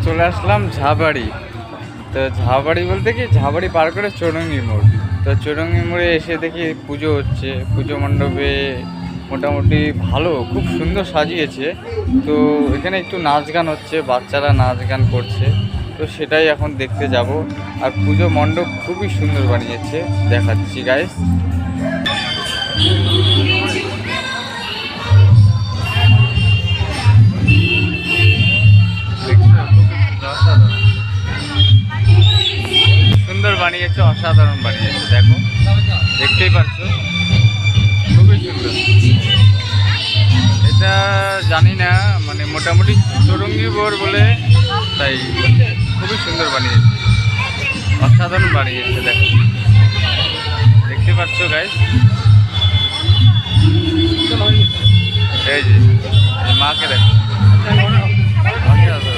চলে আসলাম ঝাবাড়ি। তো ঝাবাড়ি বলতে কি, ঝাবাড়ি পার করে চৌরঙ্গি মোড়। তো চৌরঙ্গি মোড়ে এসে দেখি পুজো হচ্ছে। পুজো মণ্ডপে মোটামুটি ভালো, খুব সুন্দর সাজিয়েছে। তো এখানে একটু নাচ গান হচ্ছে, বাচ্চারা নাচ গান করছে। তো সেটাই এখন দেখতে যাব। আর পুজো মণ্ডপ খুবই সুন্দর বানিয়েছে, দেখাচ্ছি গাইস। সুন্দর বানিয়েছে, অসাধারণ বানিয়েছে, দেখো দেখতেই পাচ্ছ, খুবই সুন্দর। এটা জানি না, মানে মোটামুটি চৌরঙ্গি মোড় বলে, তাই খুবই সুন্দর বানিয়েছে, অসাধারণ বানিয়েছে, দেখো দেখতে পাচ্ছ গাইস। এই যে এই মাকে দেখো, অসাধারণ।